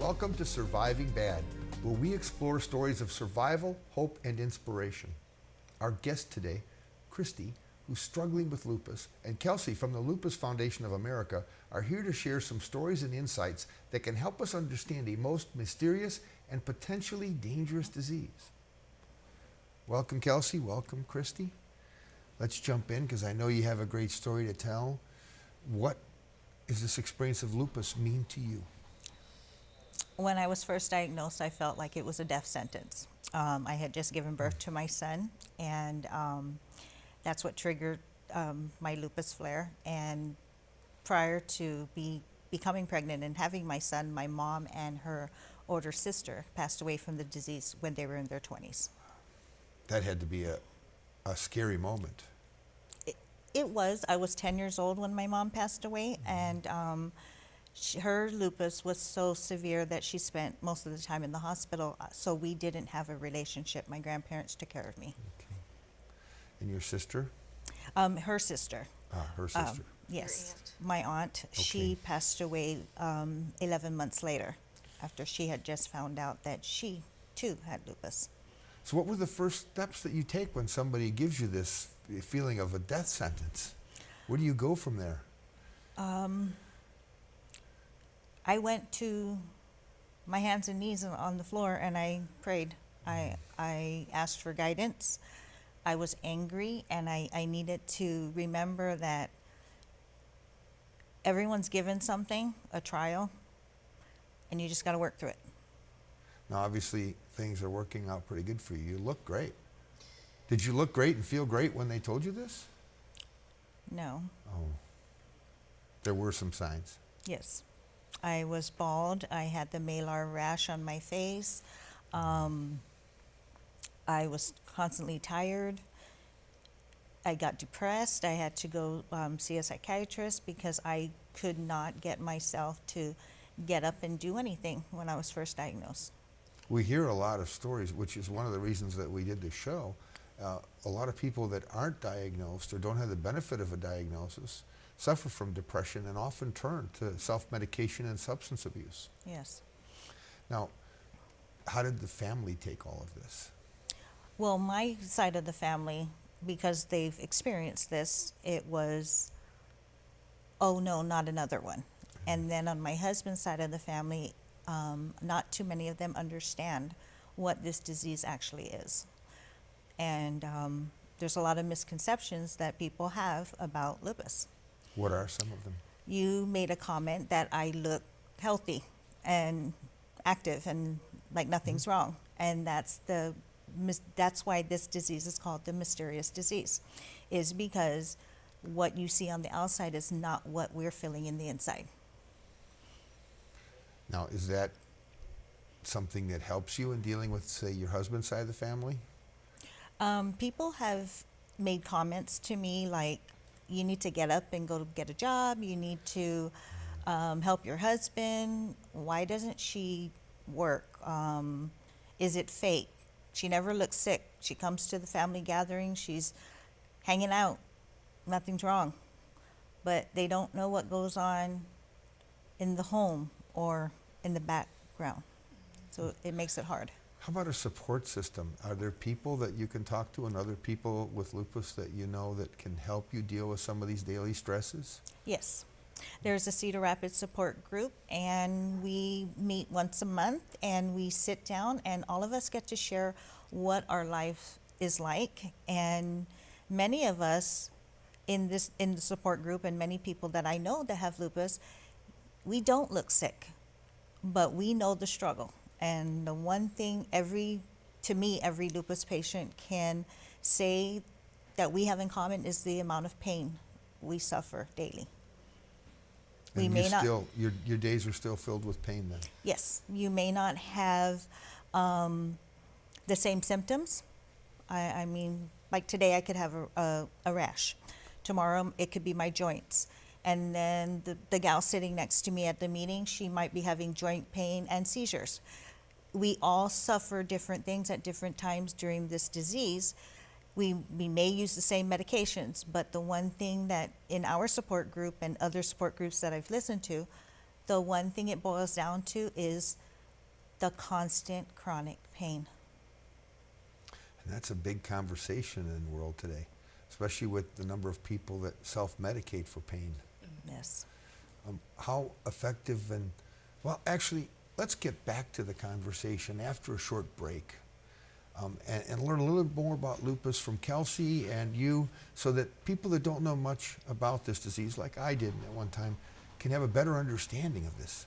Welcome to Surviving Bad, where we explore stories of survival, hope, and inspiration. Our guest today, Christy, who's struggling with lupus, and Kelsey from the Lupus Foundation of America are here to share some stories and insights that can help us understand a most mysterious and potentially dangerous disease. Welcome, Kelsey. Welcome, Christy. Let's jump in because I know you have a great story to tell. What does this experience of lupus mean to you? When I was first diagnosed, I felt like it was a death sentence. I had just given birth to my son, and that's what triggered my lupus flare. And prior to becoming pregnant and having my son, my mom and her older sister passed away from the disease when they were in their 20s. That had to be a scary moment. It was. I was 10 years old when my mom passed away, and her lupus was so severe that she spent most of the time in the hospital, so we didn't have a relationship. My grandparents took care of me. Okay. And your sister? Her sister. Her sister. Yes, my aunt. Okay. She passed away 11 months later after she had just found out that she, too, had lupus. So what were the first steps that you take when somebody gives you this feeling of a death sentence? Where do you go from there? I went to my hands and knees on the floor and I prayed. I asked for guidance. I was angry and I needed to remember that everyone's given something, a trial, and you just got to work through it. Now, obviously, things are working out pretty good for you. You look great. Did you look great and feel great when they told you this? No. Oh. There were some signs. Yes. I was bald. I had the malar rash on my face. I was constantly tired. I got depressed. I had to go see a psychiatrist because I could not get myself to get up and do anything when I was first diagnosed. We hear a lot of stories, which is one of the reasons that we did this show. A lot of people that aren't diagnosed or don't have the benefit of a diagnosis suffer from depression and often turn to self-medication and substance abuse. Yes. Now, how did the family take all of this? Well, my side of the family, because they've experienced this, it was, oh no, not another one. And then on my husband's side of the family, not too many of them understand what this disease actually is. And there's a lot of misconceptions that people have about lupus. What are some of them? You made a comment that I look healthy and active and like nothing's wrong. And that's why this disease is called the mysterious disease, is because what you see on the outside is not what we're feeling in the inside. Now, is that something that helps you in dealing with, say, your husband's side of the family? People have made comments to me like, you need to get up and go get a job. You need to help your husband. Why doesn't she work? Is it fake? She never looks sick. She comes to the family gathering. She's hanging out. Nothing's wrong. But they don't know what goes on in the home or in the background. So it makes it hard. How about a support system? Are there people that you can talk to and other people with lupus that you know that can help you deal with some of these daily stresses? Yes. There's a Cedar Rapids support group, and we meet once a month, and we sit down, and all of us get to share what our life is like. And many of us in the support group, and many people that I know that have lupus, we don't look sick, but we know the struggle. And the one thing every lupus patient can say that we have in common is the amount of pain we suffer daily. And your days are still filled with pain then? Yes. You may not have the same symptoms. I mean, like today I could have a rash. Tomorrow it could be my joints. And then the gal sitting next to me at the meeting, she might be having joint pain and seizures. We all suffer different things at different times during this disease. We may use the same medications, but the one thing that in our support group and other support groups that I've listened to, the one thing it boils down to is the constant chronic pain. And that's a big conversation in the world today, especially with the number of people that self-medicate for pain. Yes. How effective well, actually, let's get back to the conversation after a short break and learn a little bit more about lupus from Kelsey and you, so that people that don't know much about this disease, like I did at one time, can have a better understanding of this.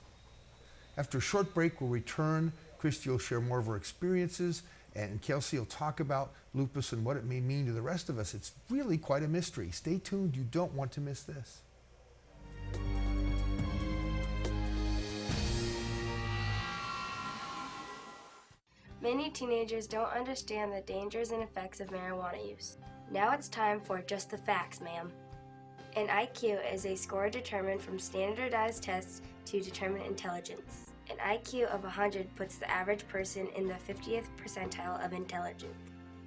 After a short break, we'll return. Christy will share more of her experiences, and Kelsey will talk about lupus and what it may mean to the rest of us. It's really quite a mystery. Stay tuned. You don't want to miss this. Many teenagers don't understand the dangers and effects of marijuana use. Now it's time for Just the Facts, ma'am. An IQ is a score determined from standardized tests to determine intelligence. An IQ of 100 puts the average person in the 50th percentile of intelligence.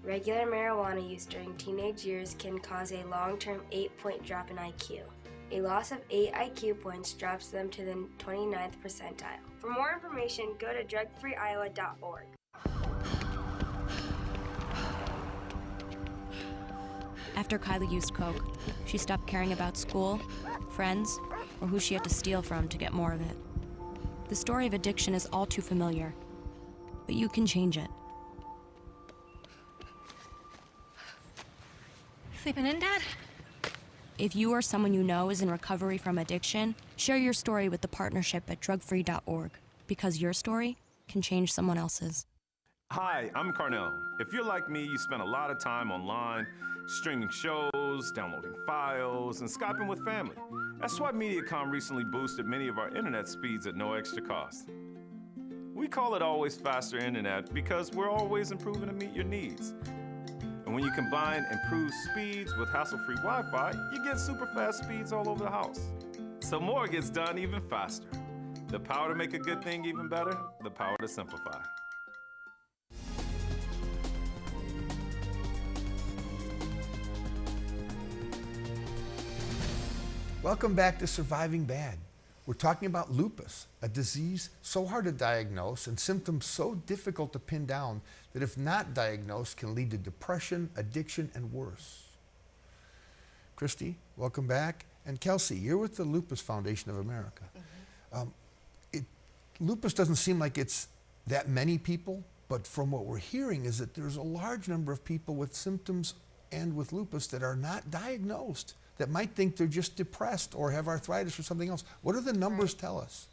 Regular marijuana use during teenage years can cause a long-term 8-point drop in IQ. A loss of 8 IQ points drops them to the 29th percentile. For more information, go to drugfreeiowa.org. After Kylie used coke, she stopped caring about school, friends, or who she had to steal from to get more of it. The story of addiction is all too familiar, but you can change it. Sleeping in, Dad? If you or someone you know is in recovery from addiction, share your story with the partnership at drugfree.org, because your story can change someone else's. Hi, I'm Carnell. If you're like me, you spend a lot of time online, streaming shows, downloading files, and Skyping with family. That's why Mediacom recently boosted many of our internet speeds at no extra cost. We call it Always Faster Internet because we're always improving to meet your needs. And when you combine improved speeds with hassle-free Wi-Fi, you get super fast speeds all over the house. So more gets done even faster. The power to make a good thing even better, the power to simplify. Welcome back to Surviving Bad. We're talking about lupus, a disease so hard to diagnose and symptoms so difficult to pin down that if not diagnosed can lead to depression, addiction, and worse. Christy, welcome back. And Kelsey, you're with the Lupus Foundation of America. Lupus doesn't seem like it's that many people, but from what we're hearing is that there's a large number of people with symptoms and with lupus that are not diagnosed, that might think they're just depressed or have arthritis or something else. What do the numbers tell us?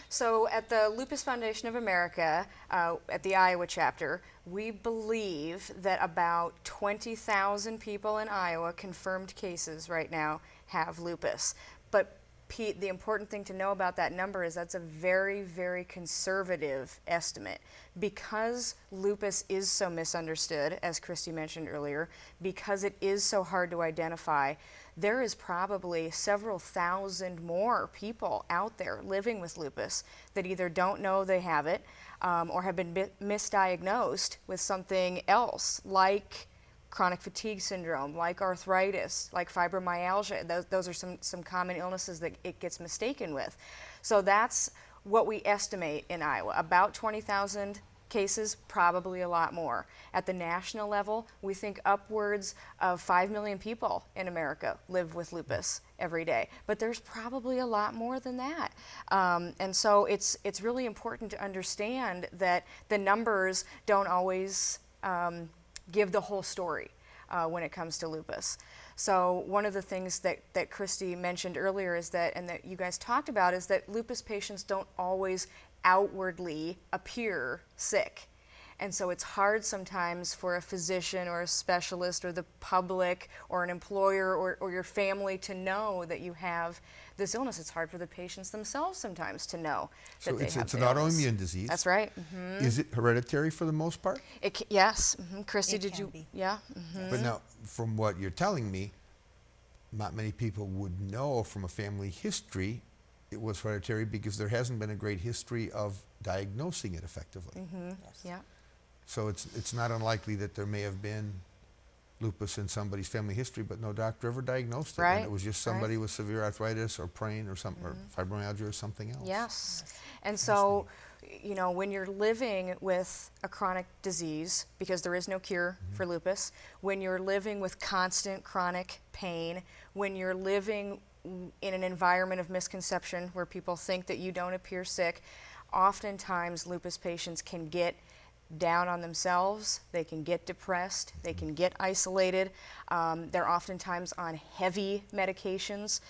So at the Lupus Foundation of America, at the Iowa chapter, we believe that about 20,000 people in Iowa, confirmed cases right now, have lupus. But Pete, the important thing to know about that number is that's a very, very conservative estimate. Because lupus is so misunderstood, as Christy mentioned earlier, because it is so hard to identify, there is probably several thousand more people out there living with lupus that either don't know they have it or have been misdiagnosed with something else, like chronic fatigue syndrome, like arthritis, like fibromyalgia. Those are some common illnesses that it gets mistaken with. So that's what we estimate in Iowa, about 20,000 cases, probably a lot more. At the national level, we think upwards of 5 million people in America live with lupus every day, but there's probably a lot more than that. And so it's really important to understand that the numbers don't always give the whole story when it comes to lupus. So one of the things that Christy mentioned earlier is that, and that you guys talked about, is that lupus patients don't always outwardly appear sick. And so it's hard sometimes for a physician or a specialist or the public or an employer or your family to know that you have this illness. It's hard for the patients themselves sometimes to know that they have it's an the illness. autoimmune disease. That's right. Mm-hmm. Is it hereditary for the most part? Yes. Mm-hmm. Christy, It did can you? be. Yeah. Mm-hmm. But now, from what you're telling me, not many people would know from a family history it was hereditary because there hasn't been a great history of diagnosing it effectively. Mm-hmm. Yes. Yeah. So it's not unlikely that there may have been lupus in somebody's family history, but no doctor ever diagnosed it. Right, And it was just somebody right. with severe arthritis or pain or something, or fibromyalgia or something else. Yes. And so, you know, when you're living with a chronic disease, because there is no cure for lupus, when you're living with constant chronic pain, when you're living in an environment of misconception where people think that you don't appear sick, oftentimes lupus patients can get down on themselves, they can get depressed, they can get isolated. They're oftentimes on heavy medications,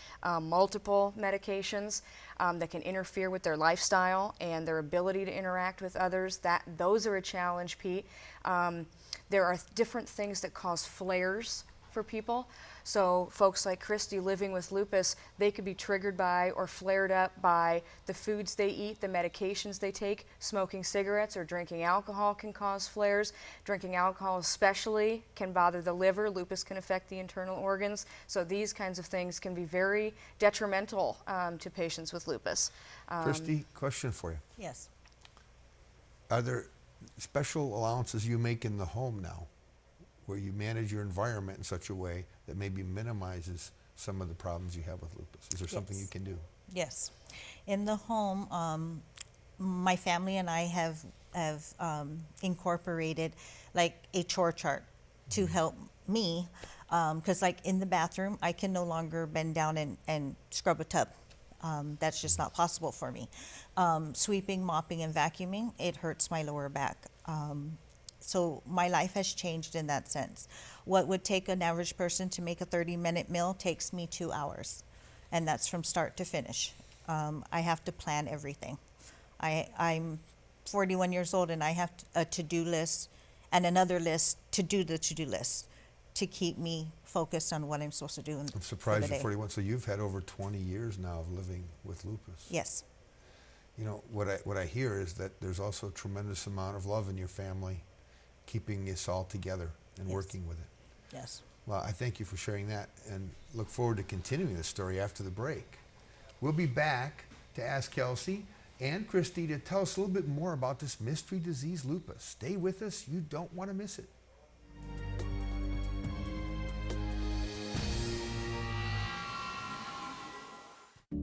multiple medications that can interfere with their lifestyle and their ability to interact with others. Those are a challenge, Pete. There are different things that cause flares for people. So folks like Christy living with lupus, they could be triggered by or flared up by the foods they eat, the medications they take. Smoking cigarettes or drinking alcohol can cause flares. Drinking alcohol especially can bother the liver. Lupus can affect the internal organs. So these kinds of things can be very detrimental to patients with lupus. Christy, question for you. Yes. Are there special allowances you make in the home now, where you manage your environment in such a way that maybe minimizes some of the problems you have with lupus? Is there something you can do? Yes. In the home, my family and I have incorporated like a chore chart to help me, because like in the bathroom, I can no longer bend down and scrub a tub. That's just not possible for me. Sweeping, mopping, and vacuuming, it hurts my lower back. So my life has changed in that sense. What would take an average person to make a 30-minute meal takes me 2 hours, and that's from start to finish. I have to plan everything. I'm 41 years old, and I have a to-do list and another list to do the to-do list to keep me focused on what I'm supposed to do. I'm surprised you're 41. So you've had over 20 years now of living with lupus. Yes. You know, what I hear is that there's also a tremendous amount of love in your family, keeping us all together and working with it. Yes. Well, I thank you for sharing that and look forward to continuing this story after the break. We'll be back to ask Kelsey and Christy to tell us a little bit more about this mystery disease, lupus. Stay with us. You don't want to miss it.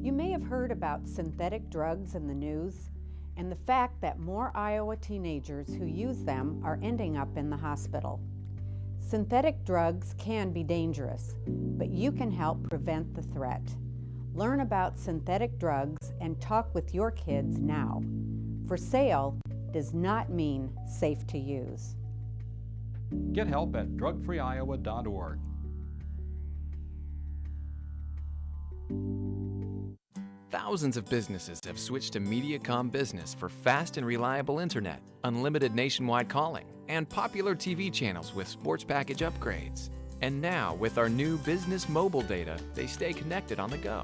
You may have heard about synthetic drugs in the news and the fact that more Iowa teenagers who use them are ending up in the hospital. Synthetic drugs can be dangerous, but you can help prevent the threat. Learn about synthetic drugs and talk with your kids now. For sale does not mean safe to use. Get help at drugfreeiowa.org. Thousands of businesses have switched to Mediacom Business for fast and reliable internet, unlimited nationwide calling, and popular TV channels with sports package upgrades. And now, with our new business mobile data, they stay connected on the go.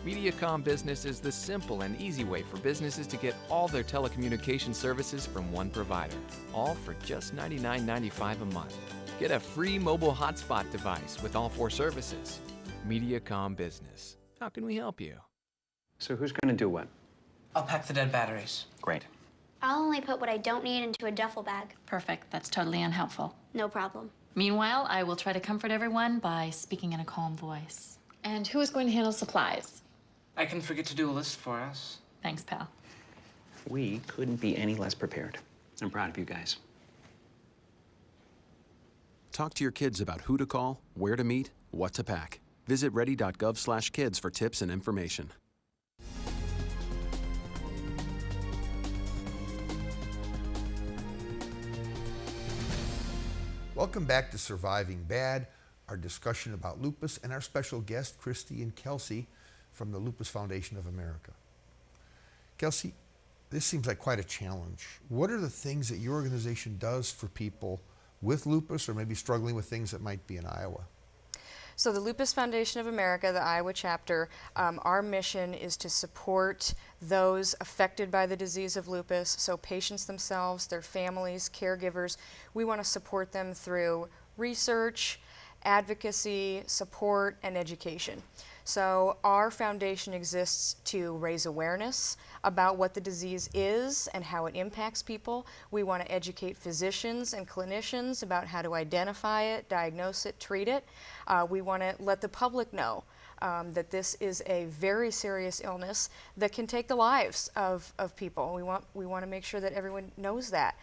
Mediacom Business is the simple and easy way for businesses to get all their telecommunication services from one provider, all for just $99.95 a month. Get a free mobile hotspot device with all 4 services. Mediacom Business. How can we help you? So who's going to do what? I'll pack the dead batteries. Great. I'll only put what I don't need into a duffel bag. Perfect. That's totally unhelpful. No problem. Meanwhile, I will try to comfort everyone by speaking in a calm voice. And who is going to handle supplies? I can forget to do a list for us. Thanks, pal. We couldn't be any less prepared. I'm proud of you guys. Talk to your kids about who to call, where to meet, what to pack. Visit ready.gov/kids for tips and information. Welcome back to Surviving Bad, our discussion about lupus and our special guest, Christy and Kelsey from the Lupus Foundation of America. Kelsey, this seems like quite a challenge. What are the things that your organization does for people with lupus or maybe struggling with things that might be in Iowa? So the Lupus Foundation of America, the Iowa chapter, our mission is to support those affected by the disease of lupus, so patients themselves, their families, caregivers. We want to support them through research, advocacy, support, and education. So our foundation exists to raise awareness about what the disease is and how it impacts people. We want to educate physicians and clinicians about how to identify it, diagnose it, treat it. We want to let the public know that this is a very serious illness that can take the lives of people. We want to make sure that everyone knows that.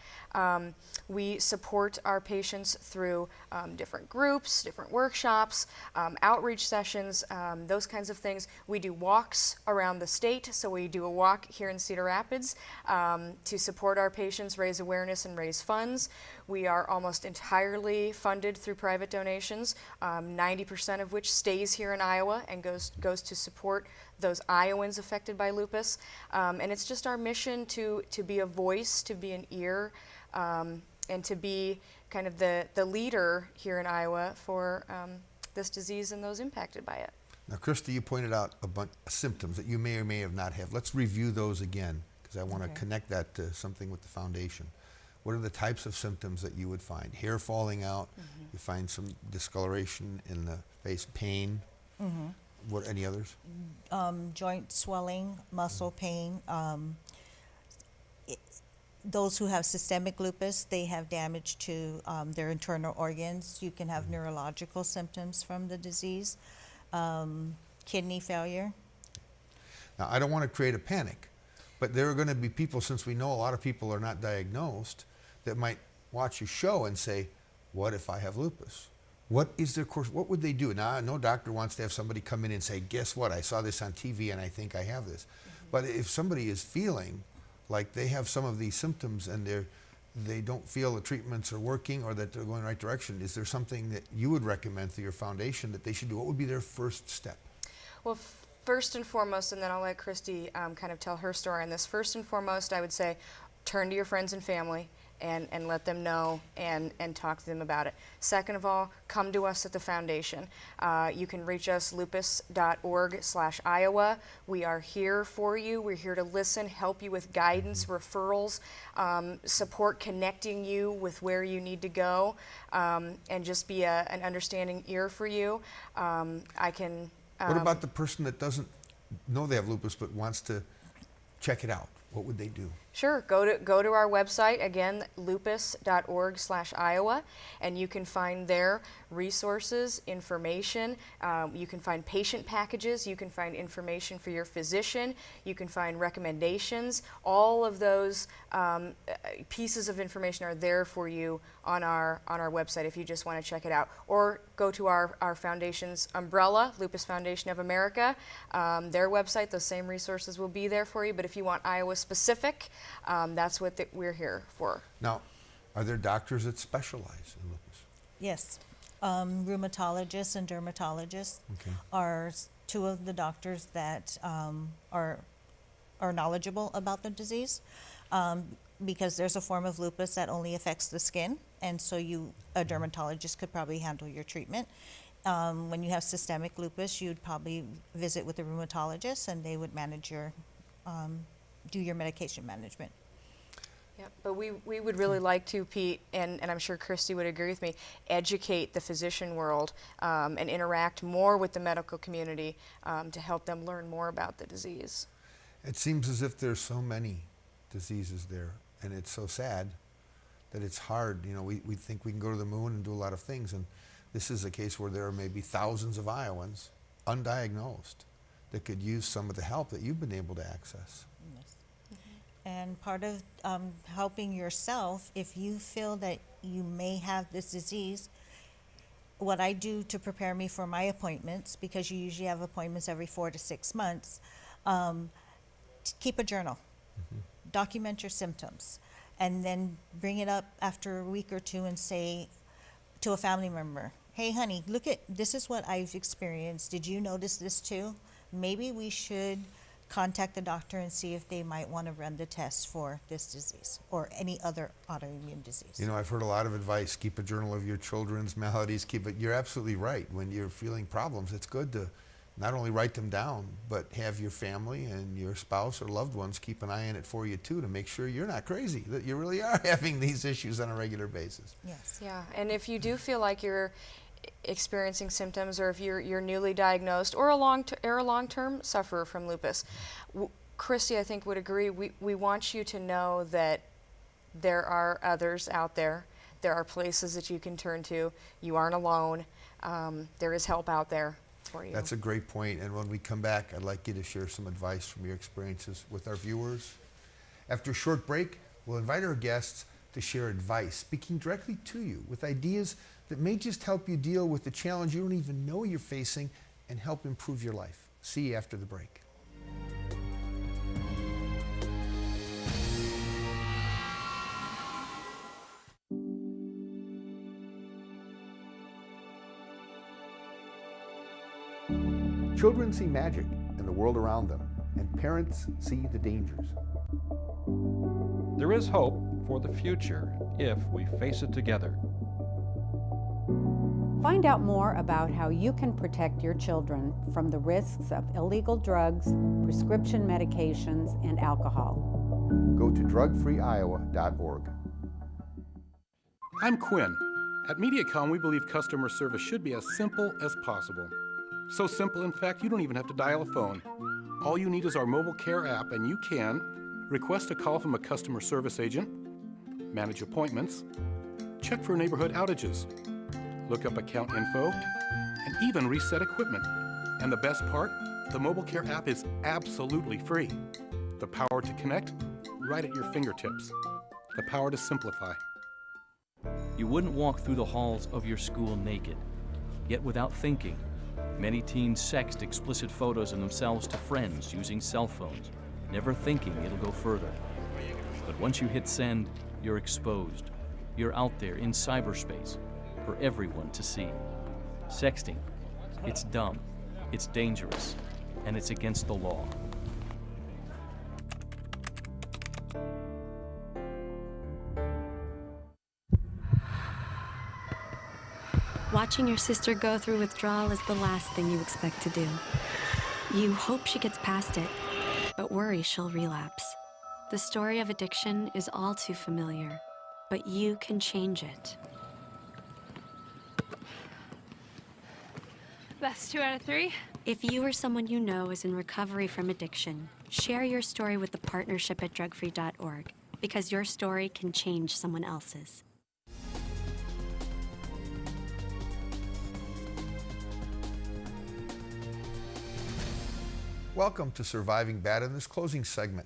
We support our patients through different groups, different workshops, outreach sessions, those kinds of things. We do walks around the state, so we do a walk here in Cedar Rapids to support our patients, raise awareness, and raise funds. We are almost entirely funded through private donations, 90% of which stays here in Iowa and goes to support those Iowans affected by lupus. And it's just our mission to be a voice, to be an ear, and to be kind of the leader here in Iowa for this disease and those impacted by it. Now, Christy, you pointed out a bunch of symptoms that you may or may have not have. Let's review those again, because I want to connect that to something with the foundation. What are the types of symptoms that you would find? Hair falling out, you find some discoloration in the face, pain. What, any others? Joint swelling, muscle pain. Those who have systemic lupus, they have damage to their internal organs. You can have neurological symptoms from the disease, kidney failure. Now, I don't want to create a panic, but there are going to be people, since we know a lot of people are not diagnosed, that might watch your show and say, what if I have lupus? What is their course? What would they do? Now, no doctor wants to have somebody come in and say, guess what? I saw this on TV and I think I have this. But if somebody is feeling like they have some of these symptoms and they don't feel the treatments are working or that they're going the right direction, is there something that you would recommend through your foundation that they should do? What would be their first step? Well, first and foremost, and then I'll let Christy kind of tell her story on this. First and foremost, I would say turn to your friends and family and let them know and talk to them about it. Second of all, come to us at the foundation. You can reach us lupus.org/Iowa. We are here for you. We're here to listen, help you with guidance, referrals, support connecting you with where you need to go, and just be an understanding ear for you. I can... what about the person that doesn't know they have lupus but wants to check it out? What would they do? Sure, go to our website, again, lupus.org/Iowa, and you can find there resources, information, you can find patient packages, you can find information for your physician, you can find recommendations. All of those pieces of information are there for you on our website if you just want to check it out. Or go to our foundation's umbrella, Lupus Foundation of America, their website, those same resources will be there for you, but if you want Iowa specific, that's what we're here for. Now, are there doctors that specialize in lupus? Yes. Rheumatologists and dermatologists are two of the doctors that are knowledgeable about the disease, because there's a form of lupus that only affects the skin, and so a dermatologist could probably handle your treatment. When you have systemic lupus, you'd probably visit with a rheumatologist, and they would manage your do your medication management. Yeah, but we would really like to, Pete, and I'm sure Christy would agree with me, educate the physician world and interact more with the medical community to help them learn more about the disease. It seems as if there's so many diseases there, and it's so sad that it's hard. You know, we think we can go to the moon and do a lot of things, and this is a case where there are maybe thousands of Iowans, undiagnosed, that could use some of the help that you've been able to access. And part of helping yourself, if you feel that you may have this disease, what I do to prepare me for my appointments, because you usually have appointments every 4 to 6 months, keep a journal, document your symptoms, and then bring it up after a week or two and say to a family member, hey honey, look at, this is what I've experienced. Did you notice this too? Maybe we should contact the doctor and see if they might want to run the tests for this disease or any other autoimmune disease. You know, I've heard a lot of advice. Keep a journal of your children's maladies. You're absolutely right. When you're feeling problems, it's good to not only write them down, but have your family and your spouse or loved ones keep an eye on it for you too, to make sure you're not crazy, that you really are having these issues on a regular basis. Yes. Yeah, and if you do feel like you're experiencing symptoms, or if you're newly diagnosed or a long-term sufferer from lupus. Christy, I think, would agree. We want you to know that there are others out there. There are places that you can turn to. You aren't alone. There is help out there for you. That's a great point. And when we come back, I'd like you to share some advice from your experiences with our viewers. After a short break, we'll invite our guests to share advice, speaking directly to you with ideas that may just help you deal with the challenge you don't even know you're facing and help improve your life. See you after the break. Children see magic in the world around them, and parents see the dangers. There is hope for the future if we face it together. Find out more about how you can protect your children from the risks of illegal drugs, prescription medications, and alcohol. Go to drugfreeiowa.org. I'm Quinn. At Mediacom, we believe customer service should be as simple as possible. So simple, in fact, you don't even have to dial a phone. All you need is our mobile care app, and you can request a call from a customer service agent, manage appointments, check for neighborhood outages, look up account info, and even reset equipment. And the best part, the mobile care app is absolutely free. The power to connect, right at your fingertips. The power to simplify. You wouldn't walk through the halls of your school naked. Yet without thinking, many teens sext explicit photos of themselves to friends using cell phones, never thinking it'll go further. But once you hit send, you're exposed. You're out there in cyberspace for everyone to see. Sexting, it's dumb, it's dangerous, and it's against the law. Watching your sister go through withdrawal is the last thing you expect to do. You hope she gets past it, but worry she'll relapse. The story of addiction is all too familiar, but you can change it. That's 2 out of 3. If you or someone you know is in recovery from addiction, share your story with the partnership at drugfree.org, because your story can change someone else's. Welcome to Surviving Bad in this closing segment.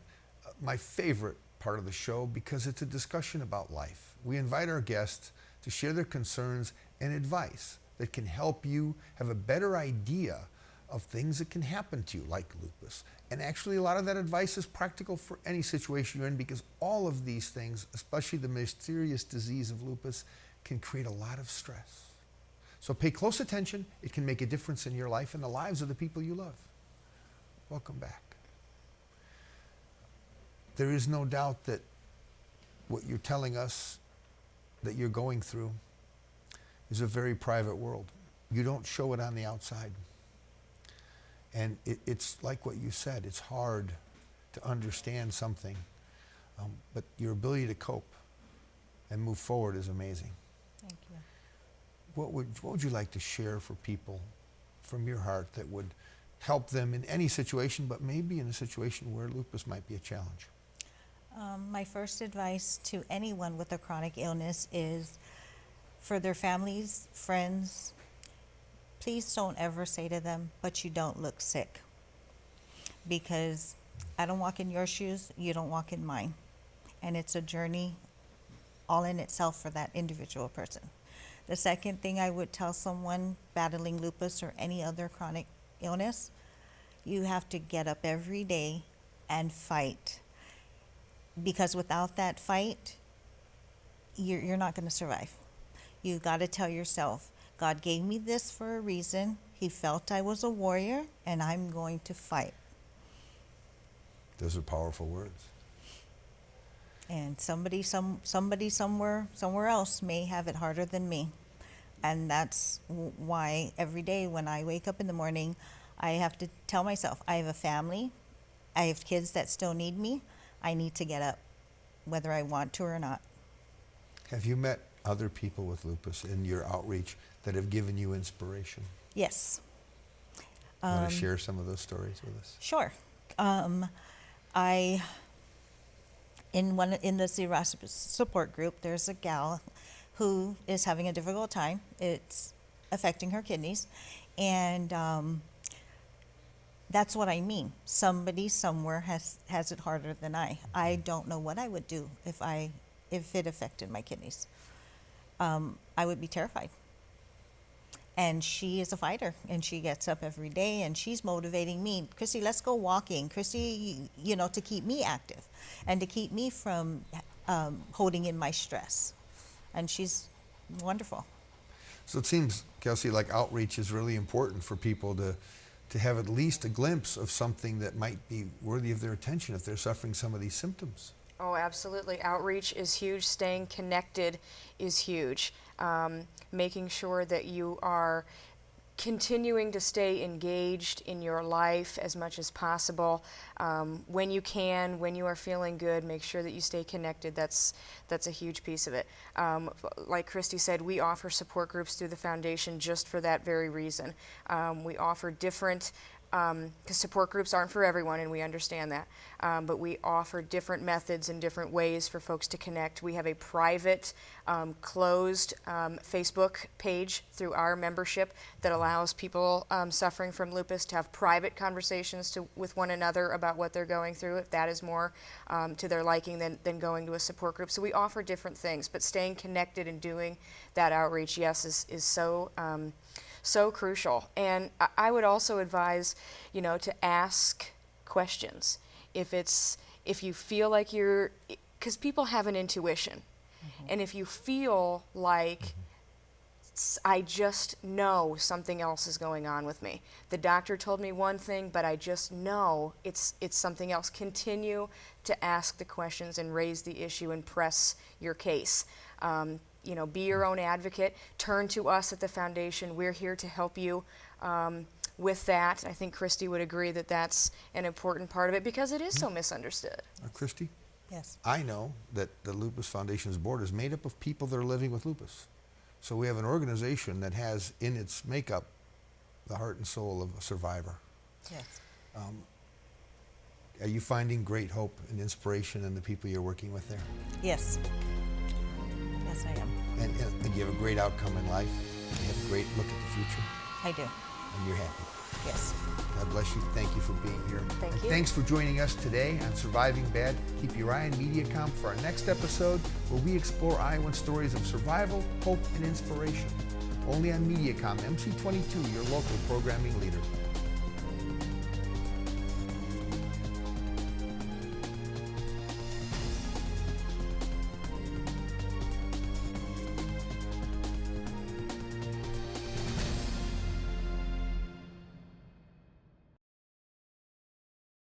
My favorite part of the show because it's a discussion about life. We invite our guests to share their concerns and advice that can help you have a better idea of things that can happen to you, like lupus. And actually, a lot of that advice is practical for any situation you're in, because all of these things, especially the mysterious disease of lupus, can create a lot of stress. So pay close attention. It can make a difference in your life and the lives of the people you love. Welcome back. There is no doubt that what you're telling us that you're going through is a very private world. You don't show it on the outside. And it's like what you said, it's hard to understand something, but your ability to cope and move forward is amazing. Thank you. What would you like to share for people from your heart that would help them in any situation, but maybe in a situation where lupus might be a challenge? My first advice to anyone with a chronic illness is for their families, friends, please don't ever say to them, but you don't look sick. Because I don't walk in your shoes, you don't walk in mine. And it's a journey all in itself for that individual person. The second thing I would tell someone battling lupus or any other chronic illness, you have to get up every day and fight. Because without that fight, you're not going to survive. You got to tell yourself, God gave me this for a reason. He felt I was a warrior, and I'm going to fight. Those are powerful words. And somebody somewhere else may have it harder than me. And that's why every day when I wake up in the morning, I have to tell myself, I have a family, I have kids that still need me, I need to get up, whether I want to or not. Have you met other people with lupus in your outreach that have given you inspiration? Yes. You want to share some of those stories with us? Sure. In the CRAS support group, there's a gal who is having a difficult time. It's affecting her kidneys, and that's what I mean. Somebody somewhere has it harder than I. I don't know what I would do if it affected my kidneys. I would be terrified. And she is a fighter, and she gets up every day, and she's motivating me. Christy, let's go walking. Christy, to keep me active and to keep me from holding in my stress. And she's wonderful. So it seems, Kelsey, like outreach is really important for people to have at least a glimpse of something that might be worthy of their attention if they're suffering some of these symptoms. Oh, absolutely. Outreach is huge. Staying connected is huge. Making sure that you are continuing to stay engaged in your life as much as possible. When you can, when you are feeling good, make sure that you stay connected. That's a huge piece of it. Like Christy said, we offer support groups through the foundation just for that very reason. We offer different, because support groups aren't for everyone, and we understand that, but we offer different methods and different ways for folks to connect. We have a private, closed Facebook page through our membership that allows people suffering from lupus to have private conversations with one another about what they're going through, if that is more to their liking than going to a support group. So we offer different things, but staying connected and doing that outreach, yes, is so crucial. And I would also advise, to ask questions. If you feel like because people have an intuition, and if you feel like I just know something else is going on with me. The doctor told me one thing, but I just know it's something else. Continue to ask the questions and raise the issue and press your case. Be your own advocate. Turn to us at the foundation. We're here to help you with that. I think Christy would agree that that's an important part of it because it is so misunderstood. Christy? Yes. I know that the Lupus Foundation's board is made up of people that are living with lupus. So we have an organization that has in its makeup the heart and soul of a survivor. Yes. Are you finding great hope and inspiration in the people you're working with there? Yes. Yes, I am. And you have a great outcome in life. You have a great look at the future. I do. And you're happy. Yes. God bless you. Thank you for being here. Thank you. Thanks for joining us today on Surviving Bad. Keep your eye on Mediacom for our next episode where we explore Iowan stories of survival, hope, and inspiration. Only on Mediacom, MC22, your local programming leader.